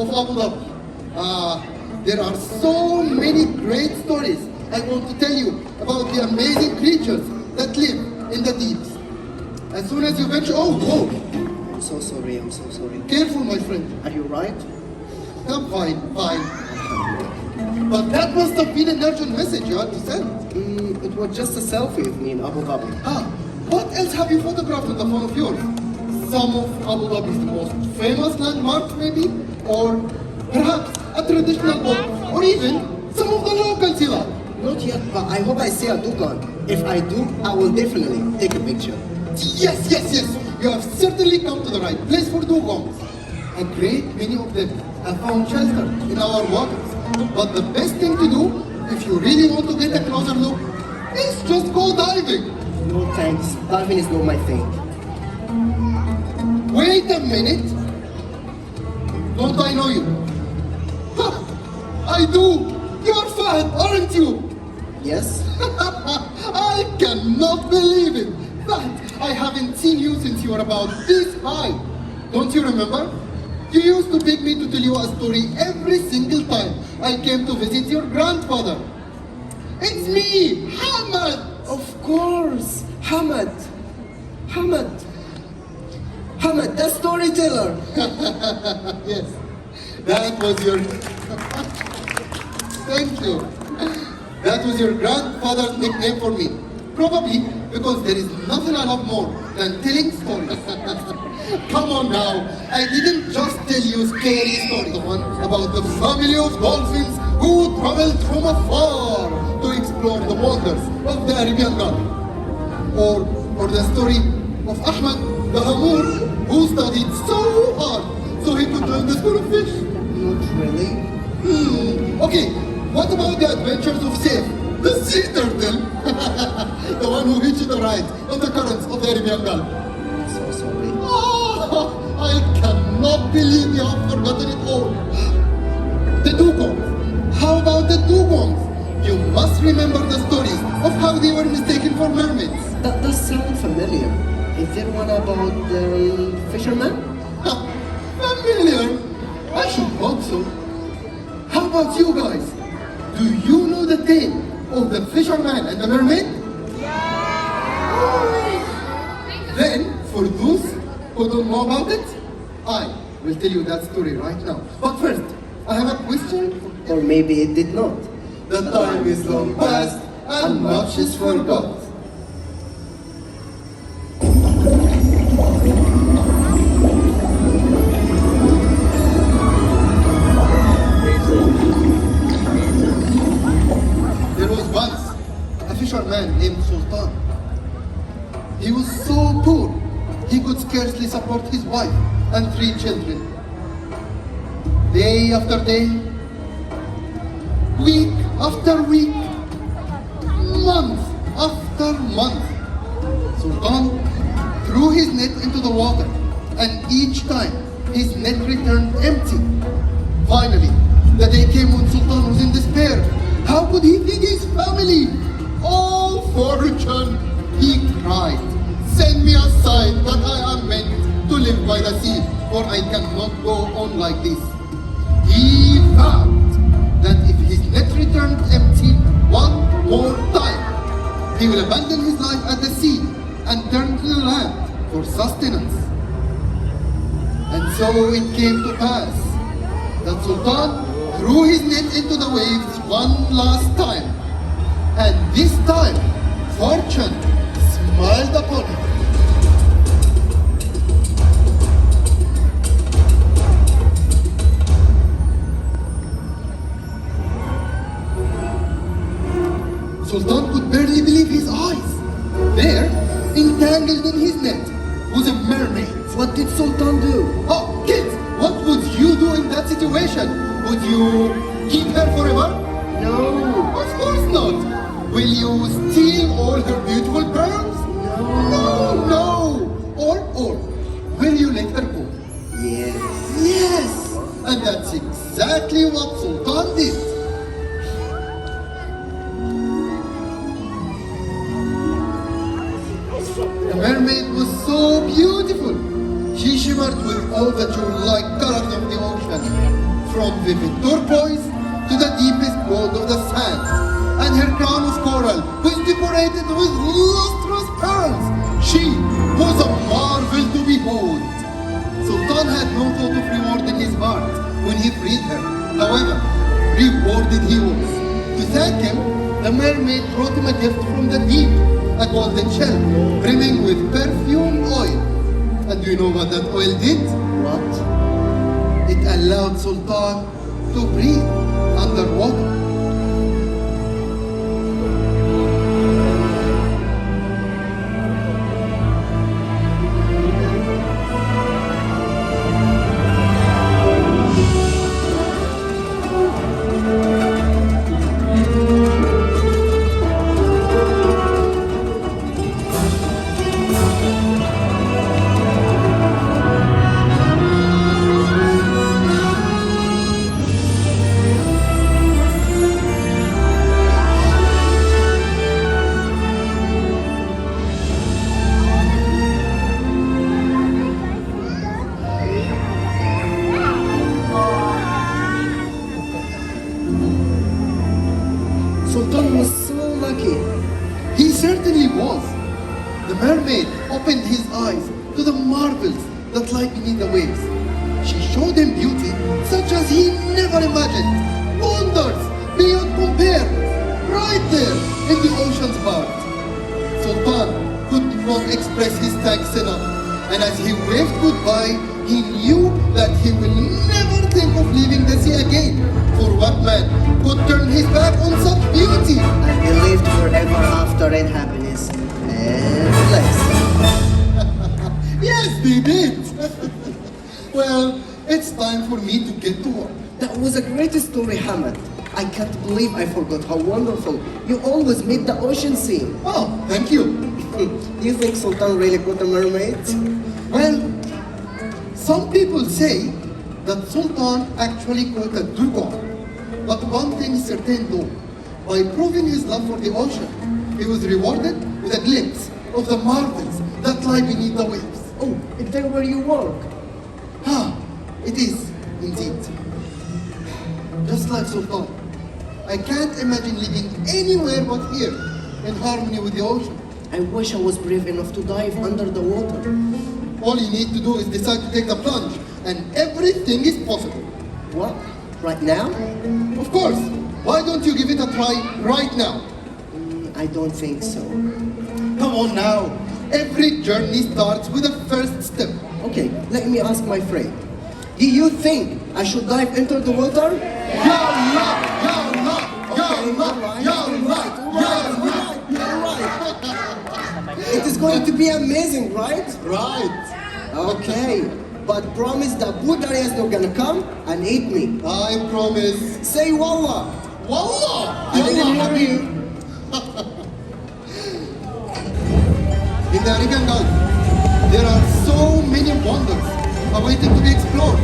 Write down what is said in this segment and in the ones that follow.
of Abu Dhabi. There are so many great stories I want to tell you about the amazing creatures that live in the deeps. As soon as you venture, oh, I'm so sorry, I'm so sorry. careful, my friend. Are you right? I'm fine. But that must have been an urgent message you had to send. It was just a selfie of me in Abu Dhabi. What else have you photographed with the phone of yours? Some of Abu Dhabi's most famous landmarks, maybe? Or perhaps a traditional boat? Or even some of the local sila? Not yet, but I hope I see a Dukan. If I do, I will definitely take a picture. Yes. You have certainly come to the right place for dugongs. A great many of them have found shelter in our waters. But the best thing to do, if you really want to get a closer look, is just go diving. No thanks, diving is not my thing. Wait a minute. Don't I know you? I do. You're Fahd, aren't you? Yes? I cannot believe it. Fahd, I haven't seen you since you were about this high. Don't you remember? You used to beg me to tell you a story every single time I came to visit your grandfather. It's me, Hamad. Of course! Hamad, the storyteller! Yes, that was your... Thank you. That was your grandfather's nickname for me. Probably because there is nothing I love more than telling stories. Come on now, I didn't just tell you scary stories. The one about the family of dolphins who traveled from afar to explore the wonders of the Arabian Gulf. Or the story of Ahmed the Hamur who studied so hard so he could join the school of fish. Not really. Okay, what about the adventures of Saif, the sea turtle? The one who hitched a ride on the currents of the Arabian Gulf. I'm so sorry. Oh, I cannot believe you have forgotten it all. The dugongs. How about the dugongs? You must remember the stories of how they were mistaken for mermaids. That does sound familiar. Is there one about the fisherman? Familiar? I should hope so. How about you guys? Do you know the tale of the fisherman and the mermaid? Then, for those who don't know about it, I will tell you that story right now. But first, I have a question. Or maybe it did not. The time is long past and much is forgot. There was once a fisherman named Sultan. He was so poor, he could scarcely support his wife and 3 children. Day after day, week after week, month after month, Sultan threw his net into the water, and each time his net returned empty. Finally, the day came when Sultan was in despair. How could he feed his family? Oh, fortune! He cried. Send me a sign that I am meant to live by the sea, for I cannot go on like this. He vowed that if his net returned empty one more time, he will abandon his life at the sea and turn to the land for sustenance. And so it came to pass that Sultan threw his net into the waves one last time. And this time, fortune smiled upon him. Sultan could barely believe his eyes. There, entangled in his net, was a mermaid. What did Sultan do? Oh, kids, what would you do in that situation? Would you keep her forever? No. Of course not. Will you steal all her beautiful pearls? No. Or will you let her go? Yes. And that's exactly what Sultan did. The mermaid was so beautiful. She shimmered with all the jewel-like colors of the ocean. from vivid turquoise to the deepest gold of the sand. And her crown of coral was decorated with lustrous pearls. She was a marvel to behold. Sultan had no thought of reward in his heart when he freed her. However, rewarded he was. To thank him, the mermaid brought him a gift from the deep, a golden shell brimming with perfume oil. And do you know what that oil did? What? It allowed Sultan to breathe underwater. Sultan was so lucky. He certainly was. The mermaid opened his eyes to the marvels that lie beneath the waves. She showed him beauty such as he never imagined. Wonders beyond compare, right there in the ocean's heart. Sultan could not express his thanks enough. And as he waved goodbye, he knew that he will never think of leaving the sea again. For what man could turn his back on such beauty? And they lived forever after in happiness and bliss. Yes, they did. Well, it's time for me to get to work. That was a great story, Hamad. I can't believe I forgot how wonderful you always made the ocean seem. Oh, thank you. Do you think Sultan really caught a mermaid? Well, some people say that Sultan actually caught a dugong. But one thing is certain though, by proving his love for the ocean, he was rewarded with a glimpse of the marvels that lie beneath the waves. Oh, is that where you work? Ah, it is, indeed. Just like Sultan, I can't imagine living anywhere but here, in harmony with the ocean. I wish I was brave enough to dive under the water. All you need to do is decide to take the plunge, and everything is possible. What? Right now? Of course. Why don't you give it a try right now? I don't think so. Come on now. Every journey starts with a first step. Okay, let me ask my friend. Do you think I should dive into the water? Yalla! Yalla! Yalla! Yalla! It is going to be amazing, right? Right. Okay, but promise that Buddha is not gonna come and eat me. I promise. Say wallah. Wallah! I didn't hear you. In the Arabian Gulf, there are so many wonders awaiting to be explored.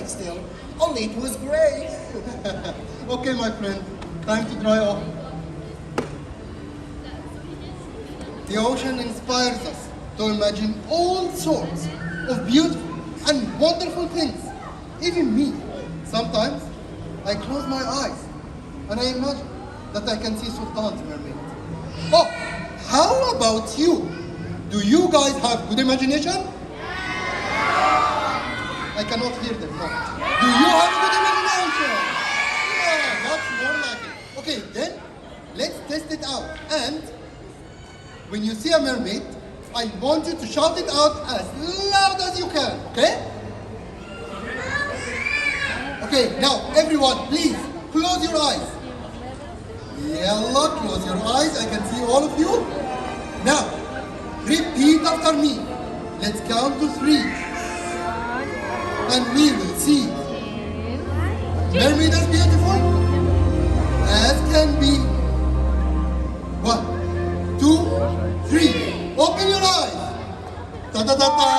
Still, only it was gray. Okay, my friend, time to dry off. The ocean inspires us to imagine all sorts of beautiful and wonderful things. Even me, sometimes I close my eyes and I imagine that I can see Sultan's mermaid. Oh, how about you? Do you guys have good imagination? I cannot hear them. No. Do you have a good imagination? Yeah, that's more like it. Okay, then let's test it out. And when you see a mermaid, I want you to shout it out as loud as you can. Okay? Okay, now everyone, please close your eyes. Yalla, close your eyes. I can see all of you. after me. Let's count to 3. And we will see. Mermaid as beautiful as can be. 1, 2, 3. Open your eyes. Ta ta ta ta.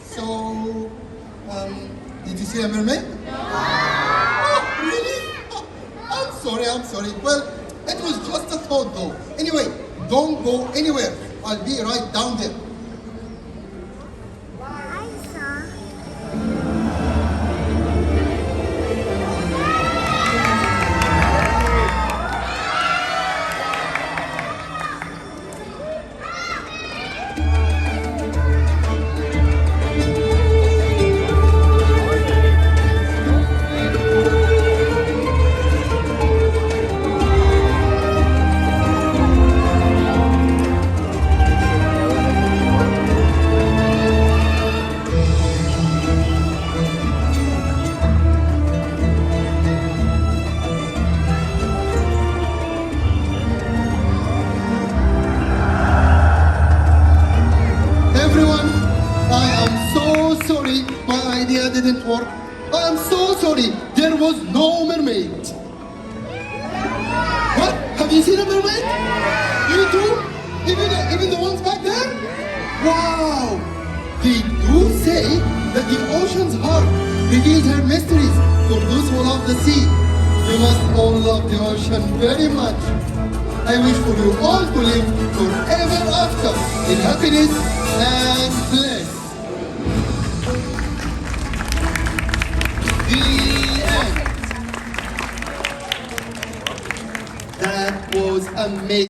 So, did you see a mermaid? Oh, really? Oh, I'm sorry. Well, it was just a thought though. Anyway, don't go anywhere. I'll be right down there. Everyone, I am so sorry my idea didn't work. I am so sorry there was no mermaid. What? Have you seen a mermaid? You too? Even the ones back there? Wow! They do say that the ocean's heart reveals her mysteries for those who love the sea. You must all love the ocean very much. I wish for you all to live forever after in happiness and bliss. The end. That was amazing.